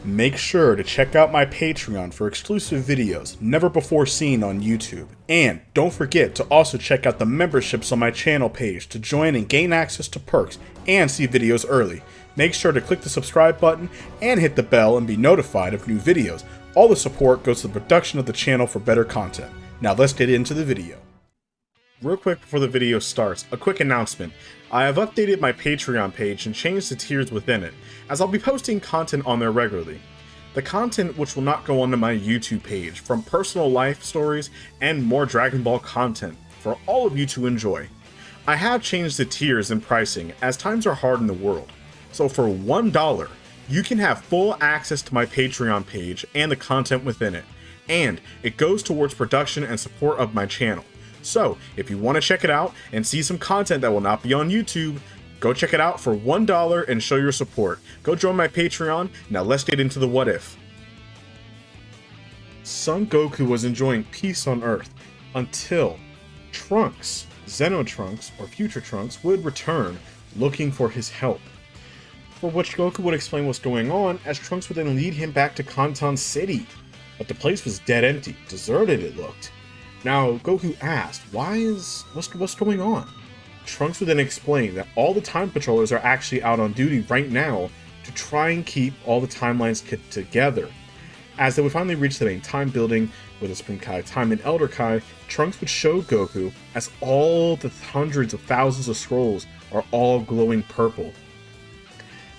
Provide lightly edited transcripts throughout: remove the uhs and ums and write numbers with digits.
Make sure to check out my Patreon for exclusive videos never before seen on YouTube. And don't forget to also check out the memberships on my channel page to join and gain access to perks and see videos early. Make sure to click the subscribe button and hit the bell and be notified of new videos. All the support goes to the production of the channel for better content. Now let's get into the video. Real quick before the video starts, a quick announcement. I have updated my Patreon page and changed the tiers within it, as I'll be posting content on there regularly. The content which will not go onto my YouTube page, from personal life stories and more Dragon Ball content, for all of you to enjoy. I have changed the tiers and pricing, as times are hard in the world. So for $1, you can have full access to my Patreon page and the content within it, and it goes towards production and support of my channel. So, if you want to check it out and see some content that will not be on YouTube, go check it out for $1 and show your support. Go join my Patreon. Now let's get into the what if. Son Goku was enjoying peace on Earth until Trunks, Zeno Trunks, or Future Trunks, would return looking for his help. For which Goku would explain what's going on, as Trunks would then lead him back to Kanton City. But the place was dead empty, deserted it looked. Now, Goku asked, what's going on? Trunks would then explain that all the time patrollers are actually out on duty right now to try and keep all the timelines together. As they would finally reach the main time building with the Supreme Kai Time and Elder Kai, Trunks would show Goku as all the hundreds of thousands of scrolls are all glowing purple.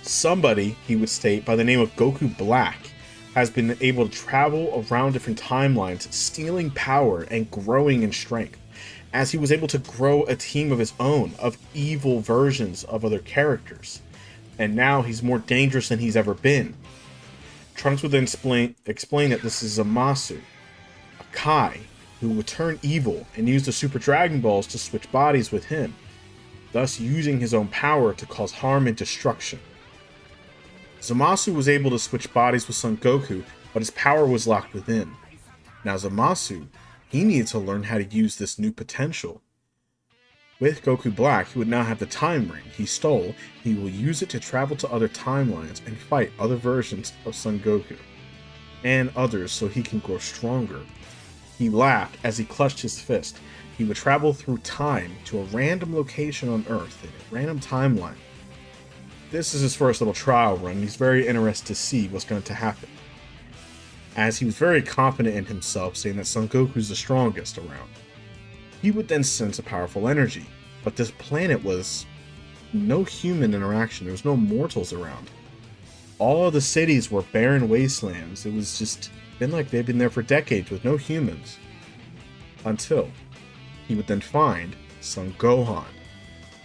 Somebody, he would state, by the name of Goku Black, has been able to travel around different timelines, stealing power and growing in strength, as he was able to grow a team of his own, of evil versions of other characters. And now he's more dangerous than he's ever been. Trunks would then explain that this is Zamasu, a Kai, who would turn evil and use the Super Dragon Balls to switch bodies with him, thus using his own power to cause harm and destruction. Zamasu was able to switch bodies with Son Goku, but his power was locked within. Now Zamasu, he needed to learn how to use this new potential. With Goku Black, he would now have the Time Ring he stole. He will use it to travel to other timelines and fight other versions of Son Goku, and others so he can grow stronger. He laughed as he clutched his fist. He would travel through time to a random location on Earth in a random timeline. This is his first little trial run, and he's very interested to see what's going to happen, as he was very confident in himself, saying that Son Goku is the strongest around. He would then sense a powerful energy, but this planet was no human interaction. There was no mortals around. All of the cities were barren wastelands. It was just been like they'd been there for decades with no humans. Until he would then find Son Gohan,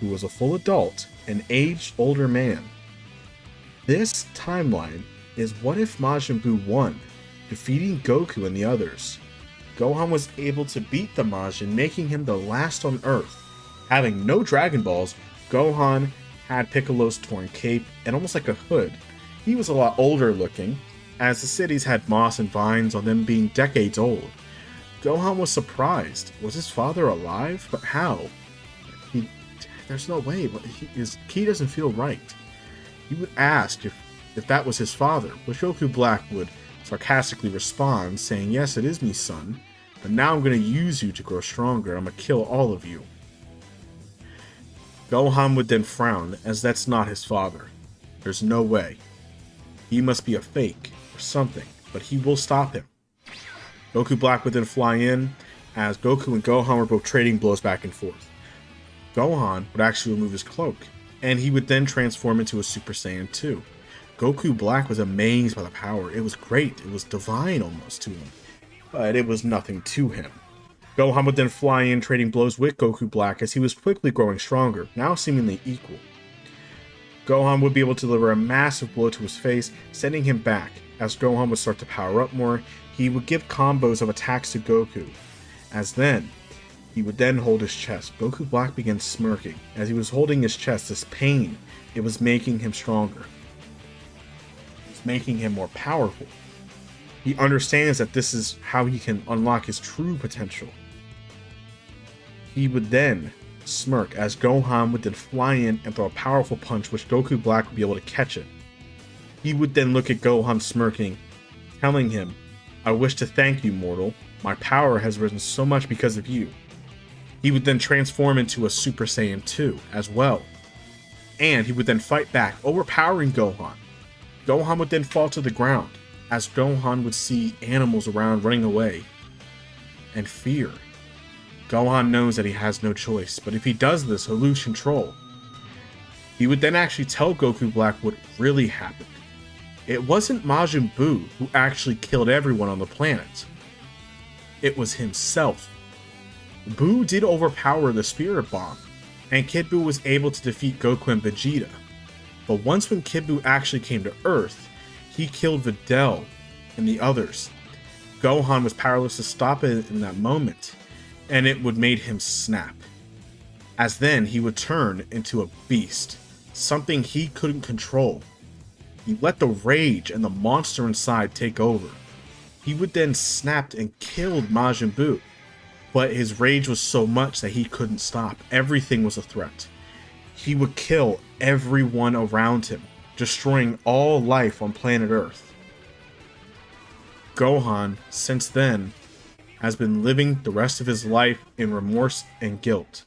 who was a full adult, an aged older man. This timeline is what if Majin Buu won, defeating Goku and the others. Gohan was able to beat the Majin, making him the last on Earth. Having no Dragon Balls, Gohan had Piccolo's torn cape and almost like a hood. He was a lot older looking, as the cities had moss and vines on them being decades old. Gohan was surprised. Was his father alive? But how? There's no way, but his ki doesn't feel right. He would ask if that was his father, which Goku Black would sarcastically respond, saying, "Yes, it is me, son, but now I'm going to use you to grow stronger. I'm going to kill all of you." Gohan would then frown, as that's not his father. There's no way. He must be a fake or something, but he will stop him. Goku Black would then fly in, as Goku and Gohan were both trading blows back and forth. Gohan would actually remove his cloak, and he would then transform into a Super Saiyan 2. Goku Black was amazed by the power. It was great. It was divine almost to him, but it was nothing to him. Gohan would then fly in, trading blows with Goku Black, as he was quickly growing stronger, now seemingly equal. Gohan would be able to deliver a massive blow to his face, sending him back. As Gohan would start to power up more, he would give combos of attacks to Goku, as then he would then hold his chest. Goku Black began smirking. As he was holding his chest, this pain, it was making him stronger. It was making him more powerful. He understands that this is how he can unlock his true potential. He would then smirk as Gohan would then fly in and throw a powerful punch, which Goku Black would be able to catch it. He would then look at Gohan smirking, telling him, "I wish to thank you, mortal. My power has risen so much because of you." He would then transform into a Super Saiyan 2 as well. And he would then fight back, overpowering Gohan. Gohan would then fall to the ground, as Gohan would see animals around running away. And fear. Gohan knows that he has no choice, but if he does this, he'll lose control. He would then actually tell Goku Black what really happened. It wasn't Majin Buu who actually killed everyone on the planet. It was himself. Buu did overpower the Spirit Bomb, and Kid Buu was able to defeat Goku and Vegeta. But once when Kid Buu actually came to Earth, he killed Videl and the others. Gohan was powerless to stop it in that moment, and it would make him snap. As then he would turn into a beast, something he couldn't control. He let the rage and the monster inside take over. He would then snap and killed Majin Buu, but his rage was so much that he couldn't stop. Everything was a threat. He would kill everyone around him, destroying all life on planet Earth. Gohan, since then, has been living the rest of his life in remorse and guilt.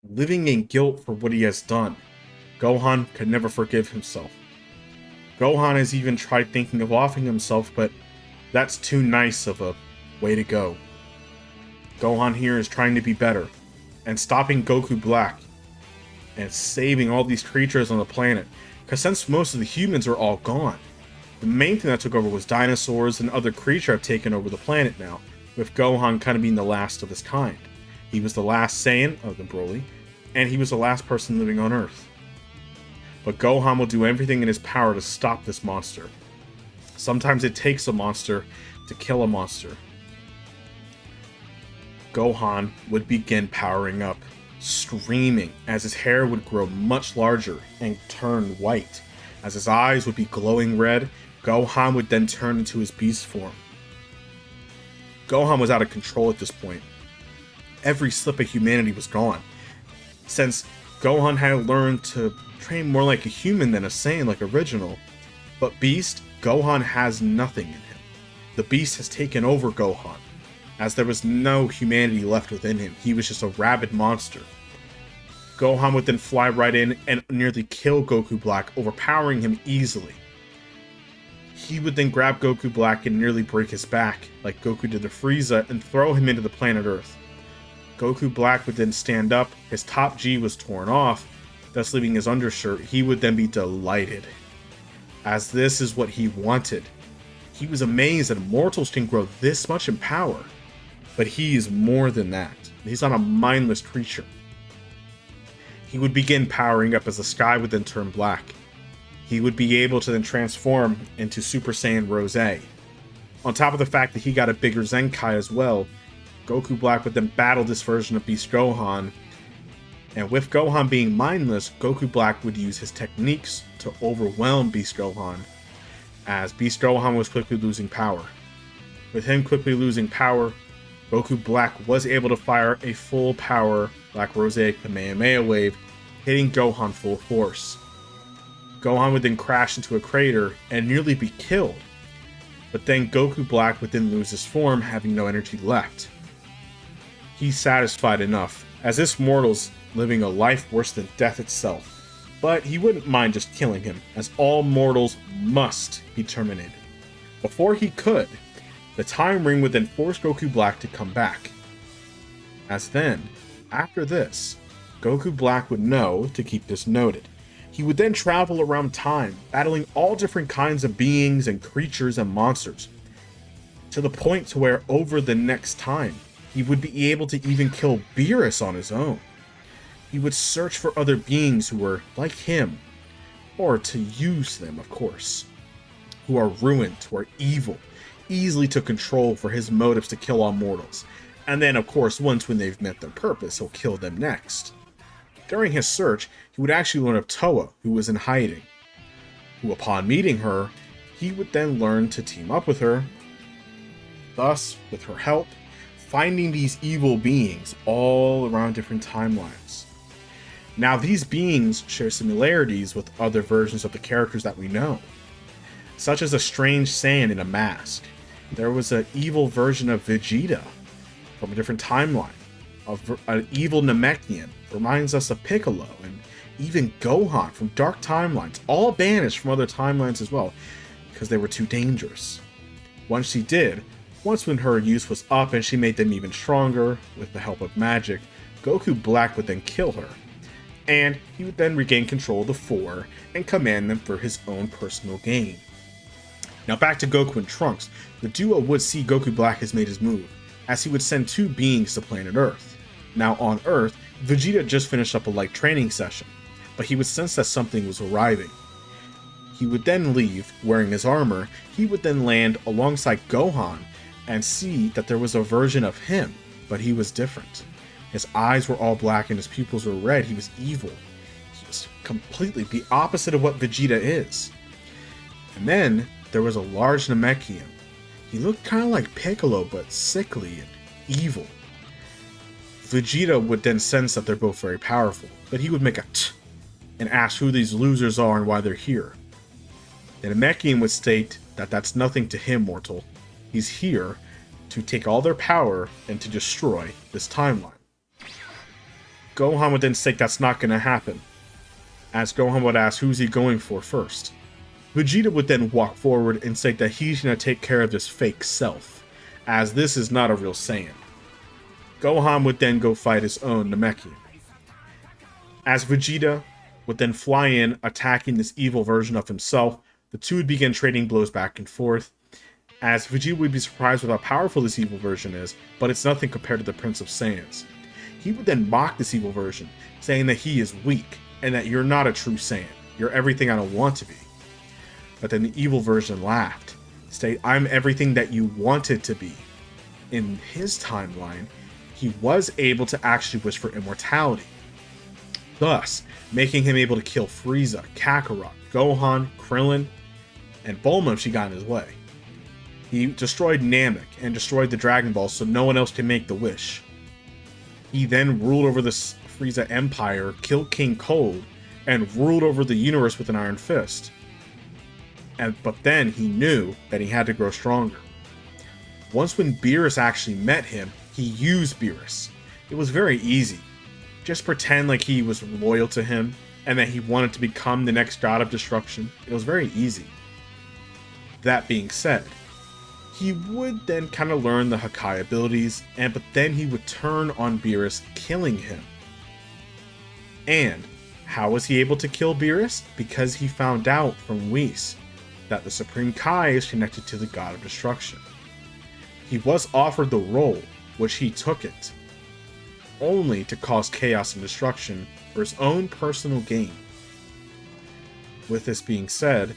Living in guilt for what he has done. Gohan could never forgive himself. Gohan has even tried thinking of offing himself, but that's too nice of a way to go. Gohan here is trying to be better, and stopping Goku Black, and saving all these creatures on the planet, because since most of the humans are all gone, the main thing that took over was dinosaurs, and other creatures have taken over the planet now, with Gohan kind of being the last of his kind. He was the last Saiyan of the Broly, and he was the last person living on Earth. But Gohan will do everything in his power to stop this monster. Sometimes it takes a monster to kill a monster. Gohan would begin powering up, screaming as his hair would grow much larger and turn white. As his eyes would be glowing red, Gohan would then turn into his beast form. Gohan was out of control at this point. Every slip of humanity was gone. Since Gohan had learned to train more like a human than a Saiyan like original, but Beast, Gohan has nothing in him. The Beast has taken over Gohan, as there was no humanity left within him. He was just a rabid monster. Gohan would then fly right in and nearly kill Goku Black, overpowering him easily. He would then grab Goku Black and nearly break his back, like Goku did to Frieza, and throw him into the planet Earth. Goku Black would then stand up, his top G was torn off, thus leaving his undershirt. He would then be delighted, as this is what he wanted. He was amazed that mortals can grow this much in power, but he is more than that. He's not a mindless creature. He would begin powering up as the sky would then turn black. He would be able to then transform into Super Saiyan Rose. On top of the fact that he got a bigger Zenkai as well, Goku Black would then battle this version of Beast Gohan, and with Gohan being mindless, Goku Black would use his techniques to overwhelm Beast Gohan, as Beast Gohan was quickly losing power. With him quickly losing power, Goku Black was able to fire a full power Black Rosaic Kamehameha wave, hitting Gohan full force. Gohan would then crash into a crater and nearly be killed, but then Goku Black would then lose his form, having no energy left. He's satisfied enough, as this mortal's living a life worse than death itself, but he wouldn't mind just killing him, as all mortals must be terminated. Before he could, the Time Ring would then force Goku Black to come back. As then, after this, Goku Black would know to keep this noted. He would then travel around time, battling all different kinds of beings and creatures and monsters, to the point to where over the next time, he would be able to even kill Beerus on his own. He would search for other beings who were like him, or to use them, of course, who are ruined, who are evil, easily to control for his motives to kill all mortals. And then, of course, once when they've met their purpose, he'll kill them next. During his search, he would actually learn of Toa, who was in hiding, who upon meeting her, he would then learn to team up with her, thus, with her help, finding these evil beings all around different timelines. Now, these beings share similarities with other versions of the characters that we know. such as a strange Saiyan in a mask. There was an evil version of Vegeta from a different timeline. An evil Namekian reminds us of Piccolo, and even Gohan from dark timelines, all banished from other timelines as well, because they were too dangerous. Once when her use was up and she made them even stronger with the help of magic, Goku Black would then kill her, and he would then regain control of the Four and command them for his own personal gain. Now back to Goku and Trunks, the duo would see Goku Black has made his move, as he would send two beings to planet Earth. Now on Earth, Vegeta just finished up a light training session, but he would sense that something was arriving. He would then leave, wearing his armor. He would then land alongside Gohan and see that there was a version of him, but he was different. His eyes were all black and his pupils were red. He was evil. He was completely the opposite of what Vegeta is. And then there was a large Namekian. He looked kind of like Piccolo, but sickly and evil. Vegeta would then sense that they're both very powerful, but he would make a t and ask who these losers are and why they're here. The Namekian would state that that's nothing to him, mortal. He's here to take all their power and to destroy this timeline. Gohan would then state that's not going to happen, as Gohan would ask who's he going for first. Vegeta would then walk forward and state that he's going to take care of this fake self, as this is not a real Saiyan. Gohan would then go fight his own Namekian. As Vegeta would then fly in, attacking this evil version of himself, the two would begin trading blows back and forth, as Vegeta would be surprised with how powerful this evil version is, but it's nothing compared to the Prince of Saiyans. He would then mock this evil version, saying that he is weak, and that you're not a true Saiyan, you're everything I don't want to be. But then the evil version laughed, stating, I'm everything that you wanted to be. In his timeline, he was able to actually wish for immortality, thus making him able to kill Frieza, Kakarot, Gohan, Krillin, and Bulma if she got in his way. He destroyed Namek and destroyed the Dragon Ball so no one else can make the wish. He then ruled over the Frieza Empire, killed King Cold, and ruled over the universe with an iron fist. But then he knew that he had to grow stronger. Once when Beerus actually met him, he used Beerus. It was very easy. Just pretend like he was loyal to him and that he wanted to become the next god of destruction. It was very easy. That being said, he would then kind of learn the Hakai abilities, but then he would turn on Beerus, killing him. And how was he able to kill Beerus? Because he found out from Whis that the Supreme Kai is connected to the god of destruction. He was offered the role, which he took it, only to cause chaos and destruction for his own personal gain. With this being said,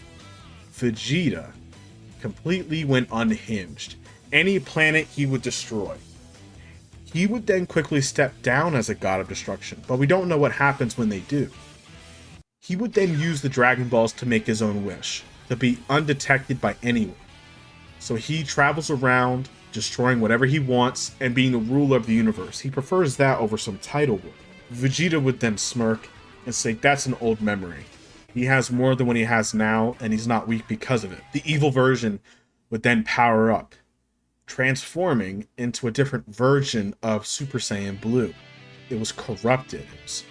Vegeta completely went unhinged. Any planet he would destroy. He would then quickly step down as a god of destruction, but we don't know what happens when they do. He would then use the Dragon Balls to make his own wish, to be undetected by anyone. So he travels around, destroying whatever he wants and being the ruler of the universe. He prefers that over some title work. Vegeta would then smirk and say that's an old memory. He has more than what he has now, and he's not weak because of it. The evil version would then power up, transforming into a different version of Super Saiyan Blue. It was corrupted. It was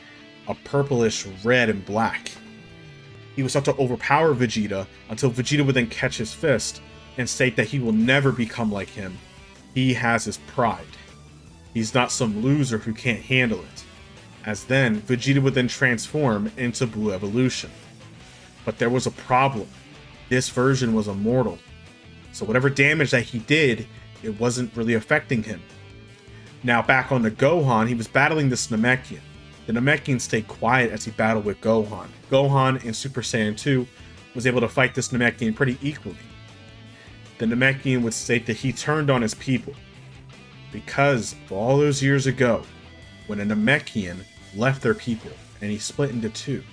a purplish red and black. He would start to overpower Vegeta until Vegeta would then catch his fist and state that he will never become like him. He has his pride. He's not some loser who can't handle it. As then, Vegeta would then transform into Blue Evolution. But there was a problem. This version was immortal. So whatever damage that he did, it wasn't really affecting him. Now back on the Gohan, he was battling this Namekian. The Namekian stayed quiet as he battled with Gohan. Gohan in Super Saiyan 2 was able to fight this Namekian pretty equally. The Namekian would state that he turned on his people because of all those years ago when a Namekian left their people and he split into two.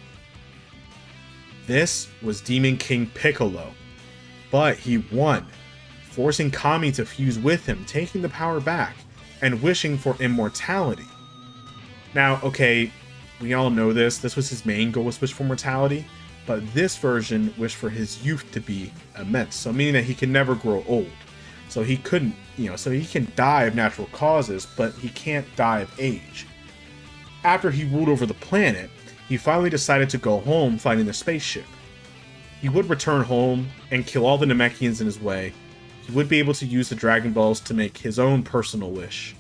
This was Demon King Piccolo, but he won, forcing Kami to fuse with him, taking the power back and wishing for immortality. Now, okay, we all know this. This was his main goal, was wish for mortality, but this version wished for his youth to be immense, so meaning that he can never grow old. So he couldn't, so he can die of natural causes, but he can't die of age. After he ruled over the planet, he finally decided to go home finding the spaceship. He would return home and kill all the Namekians in his way. He would be able to use the Dragon Balls to make his own personal wish,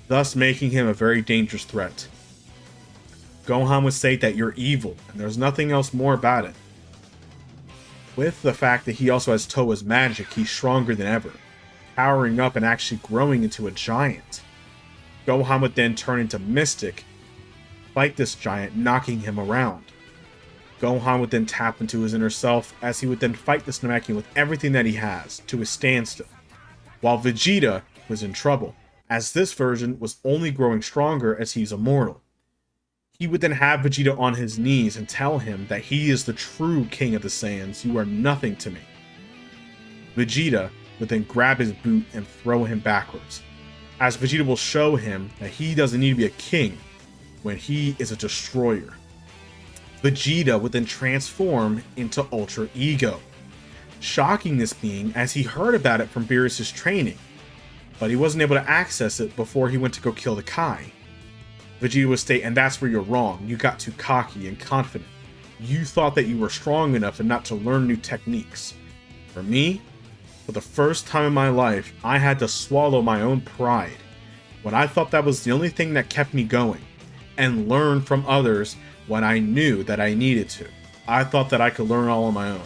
thus making him a very dangerous threat. Gohan would state that you're evil, and there's nothing else more about it. With the fact that he also has Towa's magic, he's stronger than ever, powering up and actually growing into a giant. Gohan would then turn into Mystic, fight this giant, knocking him around. Gohan would then tap into his inner self, as he would then fight this Namekian with everything that he has to a standstill, while Vegeta was in trouble, as this version was only growing stronger as he's immortal. He would then have Vegeta on his knees and tell him that he is the true king of the Saiyans, you are nothing to me. Vegeta would then grab his boot and throw him backwards, as Vegeta will show him that he doesn't need to be a king when he is a destroyer. Vegeta would then transform into Ultra Ego, shocking this being as he heard about it from Beerus' training, but he wasn't able to access it before he went to go kill the Kai. Vegeta would state, and that's where you're wrong, you got too cocky and confident. You thought that you were strong enough and not to learn new techniques. For me, for the first time in my life, I had to swallow my own pride, when I thought that was the only thing that kept me going, and learn from others when I knew that I needed to. I thought that I could learn all on my own.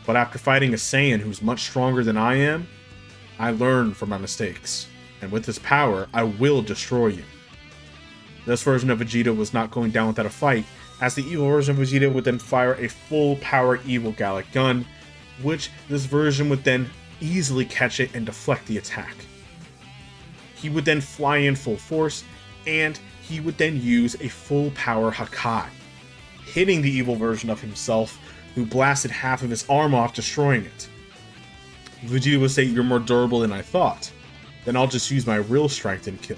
But after fighting a Saiyan who's much stronger than I am, I learned from my mistakes. And with this power, I will destroy you. This version of Vegeta was not going down without a fight, as the evil version of Vegeta would then fire a full power evil Gallic gun, which this version would then easily catch it and deflect the attack. He would then fly in full force, and he would then use a full power Hakai, hitting the evil version of himself, who blasted half of his arm off, destroying it. Vegeta would say, you're more durable than I thought, then I'll just use my real strength and kill.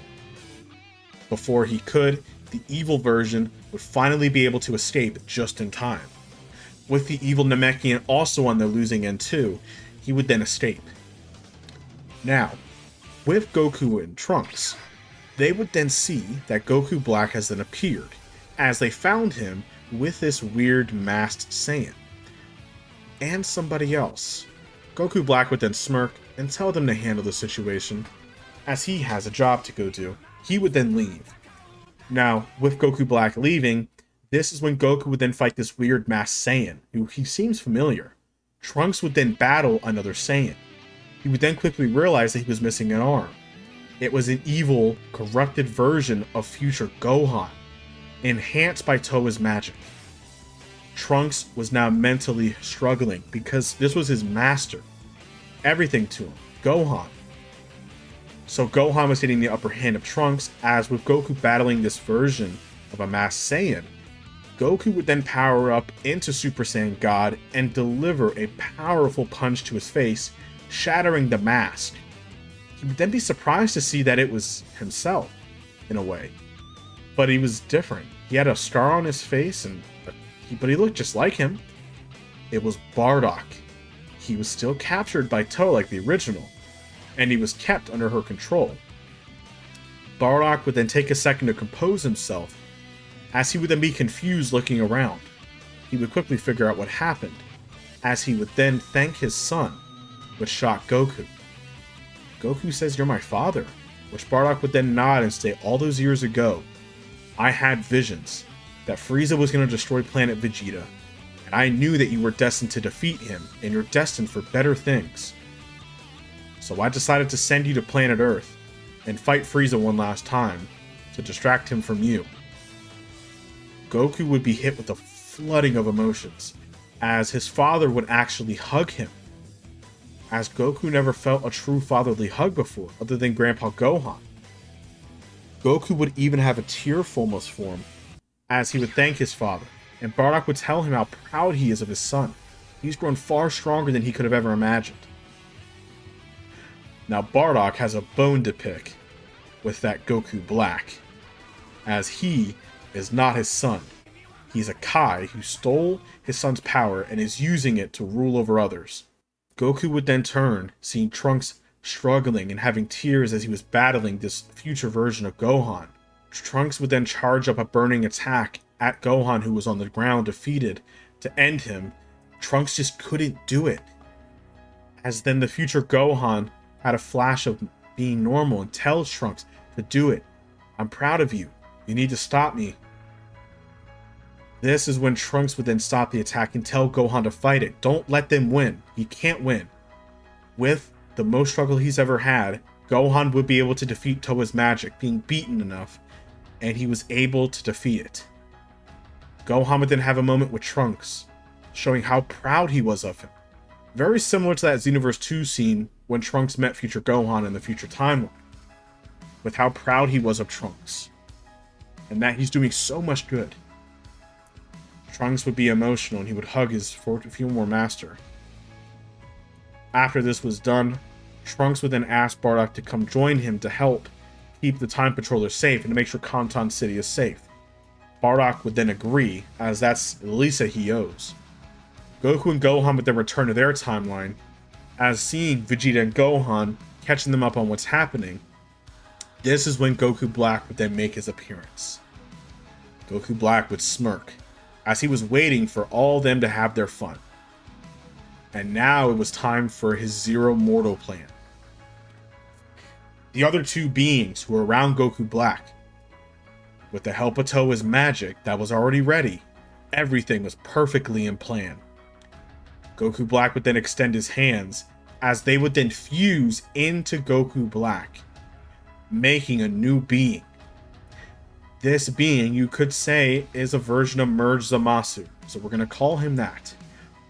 Before he could, the evil version would finally be able to escape just in time. With the evil Namekian also on the losing end too, he would then escape. Now, with Goku and Trunks, they would then see that Goku Black has then appeared, as they found him with this weird masked Saiyan. And somebody else. Goku Black would then smirk and tell them to handle the situation, as he has a job to go do. He would then leave. Now, with Goku Black leaving, this is when Goku would then fight this weird masked Saiyan, who he seems familiar. Trunks would then battle another Saiyan. He would then quickly realize that he was missing an arm. It was an evil, corrupted version of future Gohan, enhanced by Towa's magic. Trunks was now mentally struggling because this was his master. Everything to him, Gohan. So Gohan was getting the upper hand of Trunks, as with Goku battling this version of a masked Saiyan, Goku would then power up into Super Saiyan God and deliver a powerful punch to his face, shattering the mask. He would then be surprised to see that it was himself, in a way. But he was different. He had a scar on his face, but he looked just like him. It was Bardock. He was still captured by Toa like the original, and he was kept under her control. Bardock would then take a second to compose himself, as he would then be confused looking around. He would quickly figure out what happened, as he would then thank his son, which shocked Goku. Goku says, "You're my father," which Bardock would then nod and say, "All those years ago, I had visions that Frieza was going to destroy planet Vegeta, and I knew that you were destined to defeat him, and you're destined for better things. So I decided to send you to planet Earth and fight Frieza one last time to distract him from you." Goku would be hit with a flooding of emotions, as his father would actually hug him, as Goku never felt a true fatherly hug before, other than Grandpa Gohan. Goku would even have a tear almost form, as he would thank his father, and Bardock would tell him how proud he is of his son. He's grown far stronger than he could have ever imagined. Now Bardock has a bone to pick with that Goku Black, as he is not his son. He's a Kai who stole his son's power and is using it to rule over others. Goku would then turn, seeing Trunks struggling and having tears as he was battling this future version of Gohan. Trunks would then charge up a burning attack at Gohan, who was on the ground defeated, to end him. Trunks just couldn't do it. As then the future Gohan had a flash of being normal and tells Trunks to do it. I'm proud of you. You need to stop me. This is when Trunks would then stop the attack and tell Gohan to fight it. Don't let them win. He can't win. With the most struggle he's ever had, Gohan would be able to defeat Toa's magic, being beaten enough, and he was able to defeat it. Gohan would then have a moment with Trunks, showing how proud he was of him. Very similar to that Xenoverse 2 scene when Trunks met future Gohan in the future timeline, with how proud he was of Trunks, and that he's doing so much good. Trunks would be emotional and he would hug his former master. After this was done, Trunks would then ask Bardock to come join him to help keep the Time Patroller safe and to make sure Kanton City is safe. Bardock would then agree, as that's the least that he owes. Goku and Gohan would then return to their timeline, as seeing Vegeta and Gohan catching them up on what's happening. This is when Goku Black would then make his appearance. Goku Black would smirk, as he was waiting for all of them to have their fun. And now it was time for his Zero Mortal plan. The other two beings who were around Goku Black, with the help of Toa's magic that was already ready, everything was perfectly in plan. Goku Black would then extend his hands, as they would then fuse into Goku Black, making a new being. This being, you could say, is a version of Merge Zamasu, so we're going to call him that,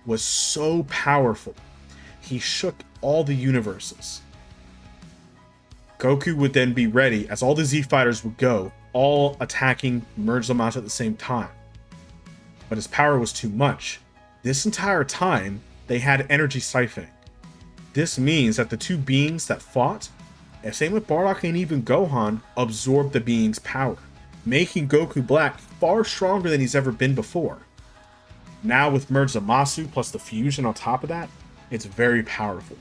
was so powerful. He shook all the universes. Goku would then be ready, as all the Z Fighters would go, all attacking Merge Zamasu at the same time. But his power was too much. This entire time, they had energy siphoning. This means that the two beings that fought, and same with Bardock and even Gohan, absorbed the being's power, making Goku Black far stronger than he's ever been before. Now with Merge Zamasu plus the fusion on top of that, it's very powerful.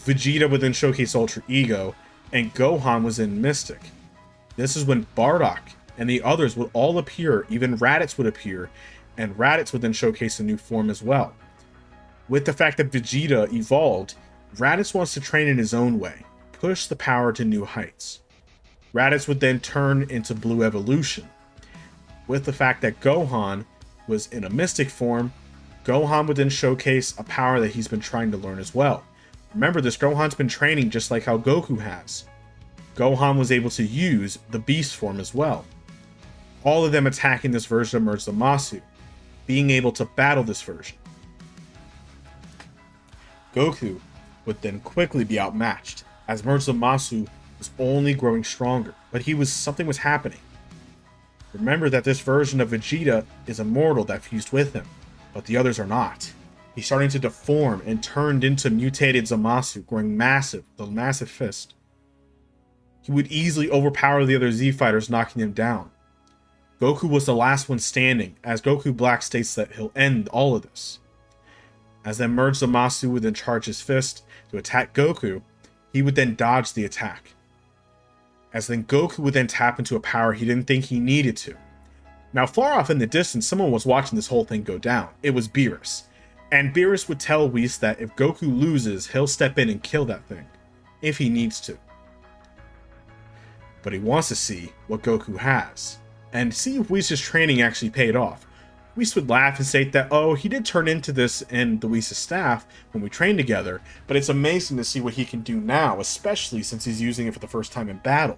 Vegeta would then showcase Ultra Ego, and Gohan was in Mystic. This is when Bardock and the others would all appear, even Raditz would appear, and Raditz would then showcase a new form as well. With the fact that Vegeta evolved, Raditz wants to train in his own way, push the power to new heights. Raditz would then turn into Blue Evolution. With the fact that Gohan was in a Mystic form, Gohan would then showcase a power that he's been trying to learn as well. Remember this, Gohan's been training just like how Goku has. Gohan was able to use the Beast form as well. All of them attacking this version of Merge Zamasu, being able to battle this version. Goku would then quickly be outmatched, as Merge Zamasu was only growing stronger, but something was happening. Remember that this version of Vegeta is immortal that fused with him, but the others are not. He's starting to deform and turned into mutated Zamasu, growing massive, with a massive fist. He would easily overpower the other Z Fighters, knocking them down. Goku was the last one standing, as Goku Black states that he'll end all of this. As then Merge Zamasu would then charge his fist to attack Goku, he would then dodge the attack. As then Goku would then tap into a power he didn't think he needed to. Now far off in the distance, someone was watching this whole thing go down. It was Beerus. And Beerus would tell Whis that if Goku loses, he'll step in and kill that thing, if he needs to. But he wants to see what Goku has, and see if Whis' training actually paid off. Whis would laugh and say that, oh, he did turn into this in the Whis staff when we trained together, but it's amazing to see what he can do now, especially since he's using it for the first time in battle.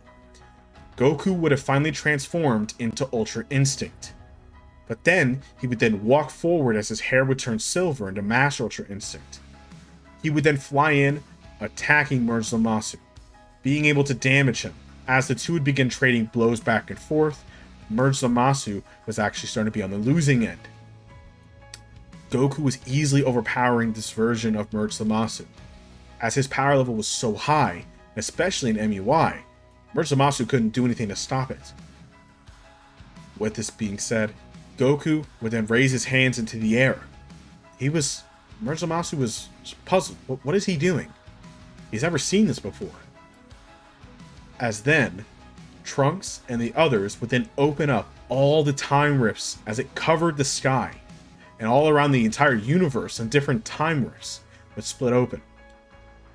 Goku would have finally transformed into Ultra Instinct. But then, he would then walk forward as his hair would turn silver into Master Ultra Instinct. He would then fly in, attacking Merge Zamasu, being able to damage him. As the two would begin trading blows back and forth, Merge Zamasu was actually starting to be on the losing end. Goku was easily overpowering this version of Merge Zamasu, as his power level was so high, especially in MUI, Merge Zamasu couldn't do anything to stop it. With this being said, Goku would then raise his hands into the air. Zamasu was puzzled. What is he doing? He's never seen this before. As then, Trunks and the others would then open up all the time rifts as it covered the sky, and all around the entire universe and different time rifts would split open.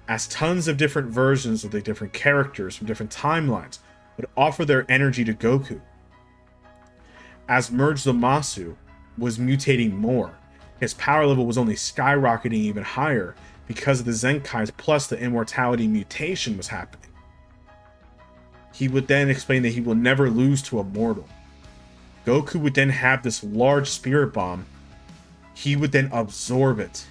As tons of different versions of the different characters from different timelines would offer their energy to Goku. As Merge Zamasu was mutating more, his power level was only skyrocketing even higher because of the Zenkais plus the immortality mutation was happening. He would then explain that he will never lose to a mortal. Goku would then have this large spirit bomb. He would then absorb it,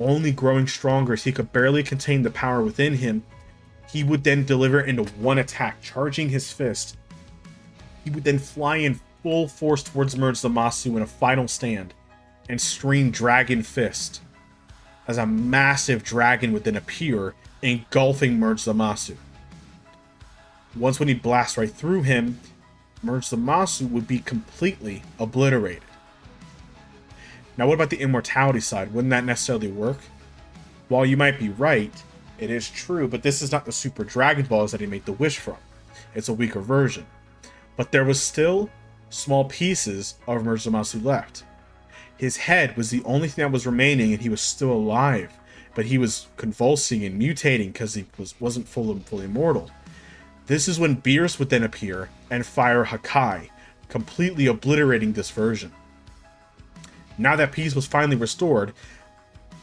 only growing stronger as he could barely contain the power within him. He would then deliver it into one attack, charging his fist. He would then fly in full force towards Merge Zamasu in a final stand and scream Dragon Fist as a massive dragon would then appear, engulfing Merge Zamasu. Once when he blasts right through him, Merge Zamasu would be completely obliterated. Now what about the immortality side? Wouldn't that necessarily work? While you might be right, it is true, but this is not the Super Dragon Balls that he made the wish from. It's a weaker version. But there was still small pieces of Merge Zamasu left. His head was the only thing that was remaining, and he was still alive, but he was convulsing and mutating because he wasn't fully immortal. This is when Beerus would then appear and fire Hakai, completely obliterating this version. Now that peace was finally restored,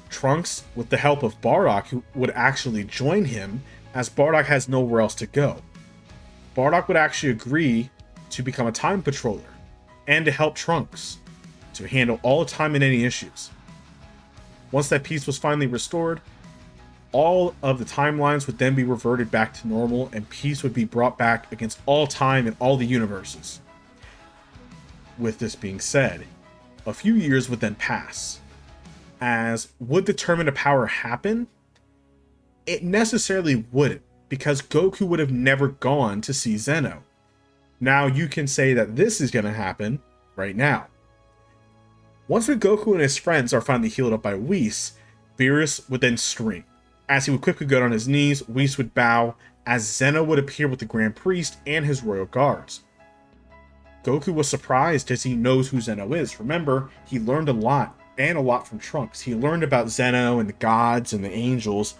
Trunks, with the help of Bardock, who would actually join him, as Bardock has nowhere else to go. Bardock would actually agree to become a time patroller, and to help Trunks, to handle all time and any issues. Once that peace was finally restored, all of the timelines would then be reverted back to normal, and peace would be brought back against all time and all the universes. With this being said, a few years would then pass. As would the Tournament of Power happen? It necessarily wouldn't, because Goku would have never gone to see Zeno. Now you can say that this is going to happen right now. Once when Goku and his friends are finally healed up by Whis, Beerus would then scream. As he would quickly go on his knees, Whis would bow, as Zeno would appear with the Grand Priest and his royal guards. Goku was surprised as he knows who Zeno is. Remember, he learned a lot, and a lot from Trunks. He learned about Zeno and the gods and the angels.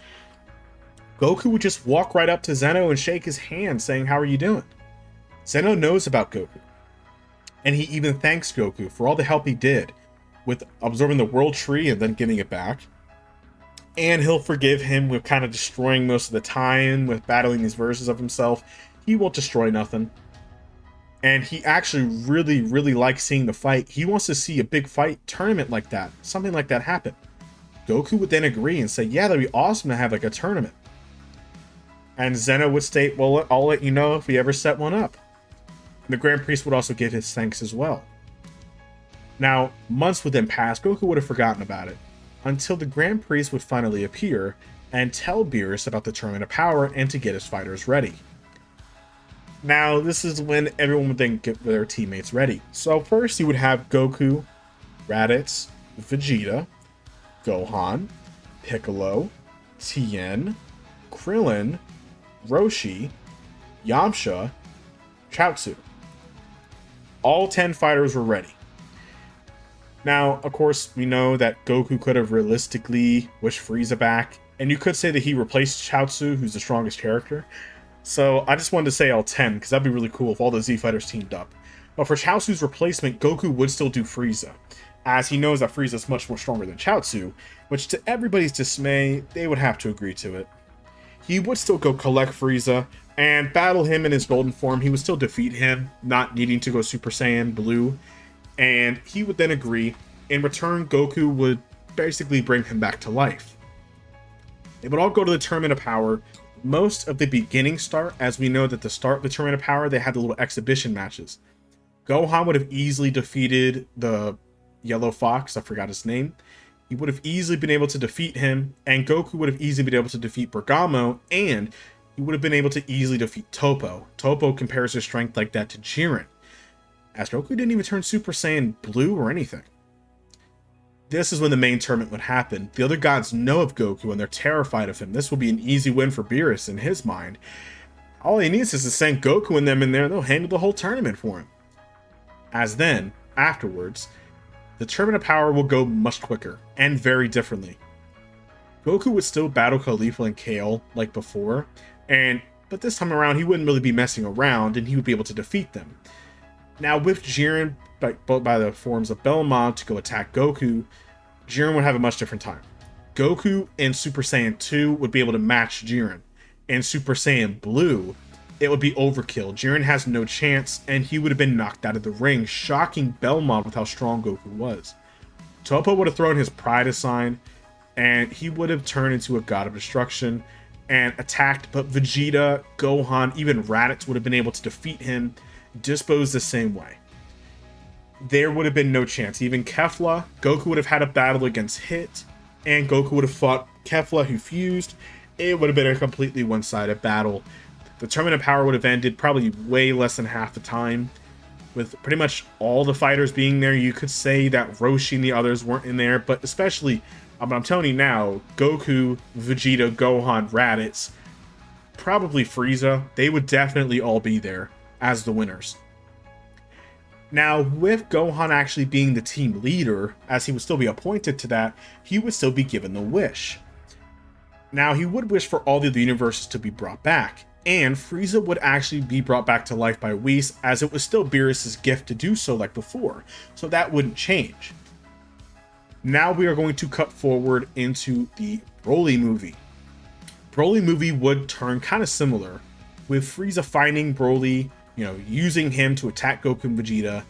Goku would just walk right up to Zeno and shake his hand, saying, "How are you doing?" Zeno knows about Goku, and he even thanks Goku for all the help he did with absorbing the World Tree and then giving it back. And he'll forgive him with kind of destroying most of the time with battling these versions of himself. He won't destroy nothing. And he actually really, really likes seeing the fight. He wants to see a big fight tournament like that. Something like that happen. Goku would then agree and say, yeah, that'd be awesome to have like a tournament. And Zeno would state, well, I'll let you know if we ever set one up. And the Grand Priest would also give his thanks as well. Now, months would then pass. Goku would have forgotten about it, until the Grand Priest would finally appear and tell Beerus about the Tournament of Power and to get his fighters ready. Now, this is when everyone would then get their teammates ready. So first, you would have Goku, Raditz, Vegeta, Gohan, Piccolo, Tien, Krillin, Roshi, Yamcha, Chaozu. All 10 fighters were ready. Now, of course, we know that Goku could have realistically wished Frieza back, and you could say that he replaced Chaozu, who's the strongest character. So I just wanted to say all 10, because that'd be really cool if all the Z fighters teamed up. But for Chaozu's replacement, Goku would still do Frieza, as he knows that Frieza is much more stronger than Chaozu, which to everybody's dismay, they would have to agree to it. He would still go collect Frieza and battle him in his golden form. He would still defeat him, not needing to go Super Saiyan Blue. And he would then agree. In return, Goku would basically bring him back to life. They would all go to the Tournament of Power. Most of the beginning start, as we know that the start of the Tournament of Power, they had the little exhibition matches. Gohan would have easily defeated the Yellow Fox, I forgot his name. He would have easily been able to defeat him, and Goku would have easily been able to defeat Bergamo, and he would have been able to easily defeat Toppo. Toppo compares his strength like that to Jiren. as Goku didn't even turn Super Saiyan Blue or anything. This is when the main tournament would happen. The other gods know of Goku and they're terrified of him. This will be an easy win for Beerus in his mind. All he needs is to send Goku and them in there and they'll handle the whole tournament for him. As then, afterwards, the tournament of power will go much quicker and very differently. Goku would still battle Caulifla and Kale like before, but this time around he wouldn't really be messing around and he would be able to defeat them. Now with Jiren, by the forms of Belmont to go attack Goku, Jiren would have a much different time. Goku in Super Saiyan 2 would be able to match Jiren. In Super Saiyan Blue, it would be overkill. Jiren has no chance, and he would have been knocked out of the ring, shocking Belmont with how strong Goku was. Toppo would have thrown his pride aside, and he would have turned into a god of destruction and attacked, but Vegeta, Gohan, even Raditz would have been able to defeat him, disposed the same way. There would have been no chance. Even Kefla, Goku would have had a battle against Hit, and Goku would have fought Kefla, who fused. It would have been a completely one-sided battle. The tournament of power would have ended probably way less than half the time. With pretty much all the fighters being there, you could say that Roshi and the others weren't in there, but especially, I'm telling you now, Goku, Vegeta, Gohan, Raditz, probably Frieza, they would definitely all be there as the winners. Now, with Gohan actually being the team leader, as he would still be appointed to that, he would still be given the wish. Now, he would wish for all the other universes to be brought back, and Frieza would actually be brought back to life by Whis, as it was still Beerus' gift to do so like before, so that wouldn't change. Now we are going to cut forward into the Broly movie. Broly movie would turn kind of similar, with Frieza finding Broly, using him to attack Goku and Vegeta.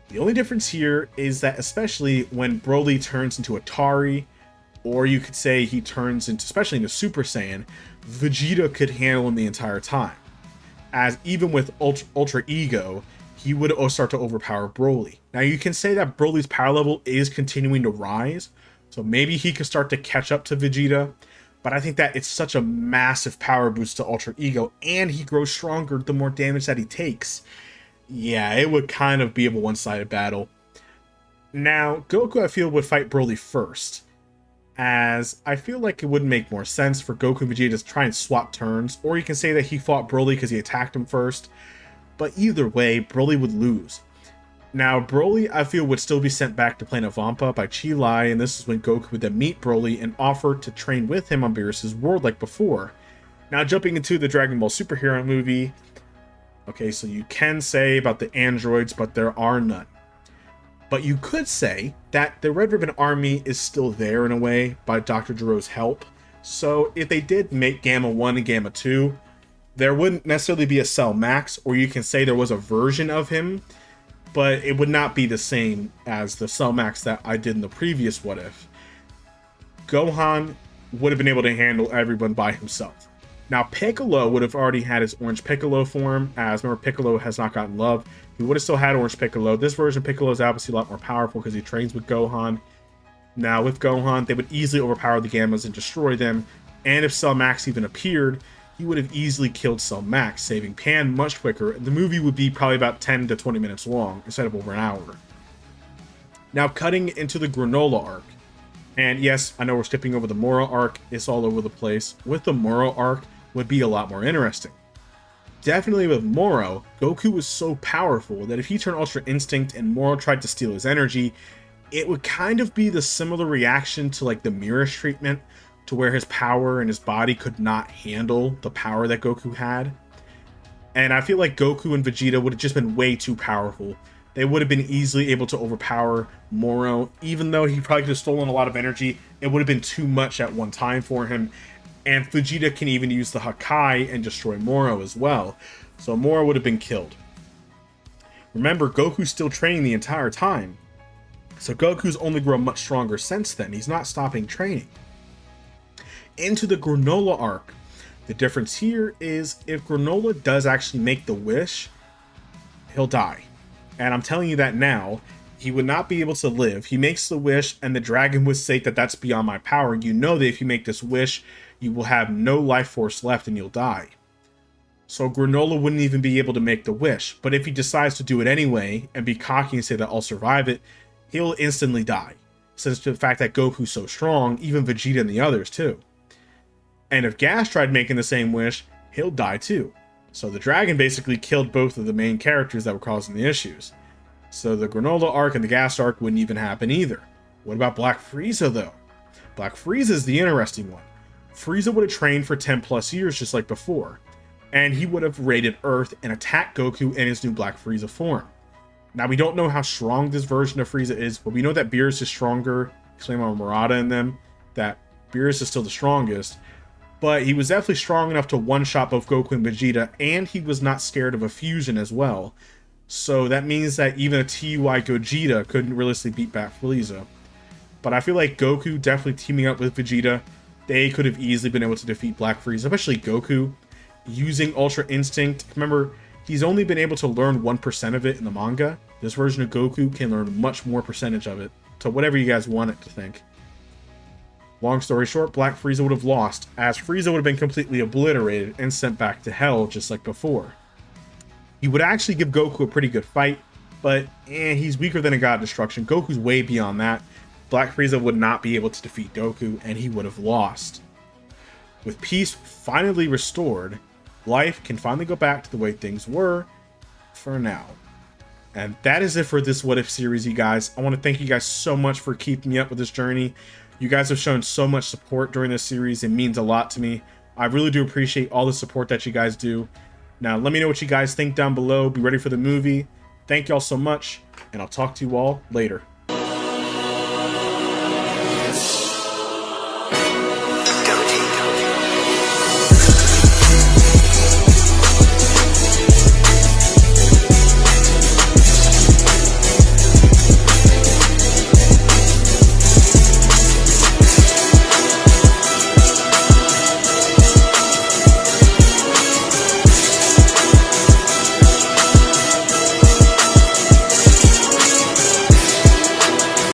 The only difference here is that especially when Broly turns into Atari, or you could say he turns into, especially into Super Saiyan, Vegeta could handle him the entire time. As even with Ultra Ego, he would start to overpower Broly. Now you can say that Broly's power level is continuing to rise, so maybe he could start to catch up to Vegeta, but I think that it's such a massive power boost to Ultra Ego, and he grows stronger the more damage that he takes. Yeah, it would kind of be a one-sided battle. Now, Goku, I feel, would fight Broly first, as I feel like it would make more sense for Goku and Vegeta to try and swap turns, or you can say that he fought Broly because he attacked him first, but either way, Broly would lose. Now, Broly, I feel, would still be sent back to Planet Vampa by Chi Lai, and this is when Goku would then meet Broly and offer to train with him on Beerus' world like before. Now, jumping into the Dragon Ball Superhero movie, okay, so you can say about the androids, but there are none. But you could say that the Red Ribbon Army is still there in a way by Dr. Gero's help. So if they did make Gamma 1 and Gamma 2, there wouldn't necessarily be a Cell Max, or you can say there was a version of him, but it would not be the same as the Cell Max that I did in the previous What If. Gohan would have been able to handle everyone by himself. Now, Piccolo would have already had his Orange Piccolo form, as remember, Piccolo has not gotten love. He would have still had Orange Piccolo. This version of Piccolo is obviously a lot more powerful because he trains with Gohan. Now, with Gohan, they would easily overpower the Gammas and destroy them, and if Cell Max even appeared, he would have easily killed Cell Max, saving Pan much quicker. The movie would be probably about 10 to 20 minutes long, instead of over an hour. Now, cutting into the Granolah arc. And yes, I know we're skipping over the Moro arc, it's all over the place. With the Moro arc, would be a lot more interesting. Definitely with Moro, Goku was so powerful that if he turned Ultra Instinct and Moro tried to steal his energy, it would kind of be the similar reaction to like the Mirror's treatment, to where his power and his body could not handle the power that Goku had. And I feel like Goku and Vegeta would have just been way too powerful. They would have been easily able to overpower Moro, even though he probably could have stolen a lot of energy. It would have been too much at one time for him. And Vegeta can even use the Hakai and destroy Moro as well. So Moro would have been killed. Remember, Goku's still training the entire time. So Goku's only grown much stronger since then. He's not stopping training. Into the Granolah arc. The difference here is if Granolah does actually make the wish, he'll die. And I'm telling you that now, he would not be able to live. He makes the wish and the dragon would say that that's beyond my power. You know that if you make this wish, you will have no life force left and you'll die. So Granolah wouldn't even be able to make the wish. But if he decides to do it anyway and be cocky and say that I'll survive it, he'll instantly die. Since the fact that Goku's so strong, even Vegeta and the others too. And if Gas tried making the same wish, he'll die too. So the dragon basically killed both of the main characters that were causing the issues. So the Granolah arc and the Gas arc wouldn't even happen either. What about Black Frieza though? Black Frieza is the interesting one. Frieza would have trained for 10 plus years just like before. And he would have raided Earth and attacked Goku in his new Black Frieza form. Now we don't know how strong this version of Frieza is, but we know that Beerus is stronger. Explain on Murata and them that Beerus is still the strongest. But he was definitely strong enough to one-shot both Goku and Vegeta, and he was not scared of a fusion as well. So that means that even a TUI Gogeta couldn't realistically beat Black Frieza. But I feel like Goku definitely teaming up with Vegeta, they could have easily been able to defeat Black Frieza, especially Goku, using Ultra Instinct. Remember, he's only been able to learn 1% of it in the manga. This version of Goku can learn much more percentage of it, to whatever you guys want it to think. Long story short, Black Frieza would have lost, as Frieza would have been completely obliterated and sent back to Hell just like before. He would actually give Goku a pretty good fight, but he's weaker than a God of Destruction. Goku's way beyond that. Black Frieza would not be able to defeat Goku, and he would have lost. With peace finally restored, life can finally go back to the way things were for now. And that is it for this What If series, you guys. I want to thank you guys so much for keeping me up with this journey. You guys have shown so much support during this series. It means a lot to me. I really do appreciate all the support that you guys do. Now, let me know what you guys think down below. Be ready for the movie. Thank y'all so much, and I'll talk to you all later.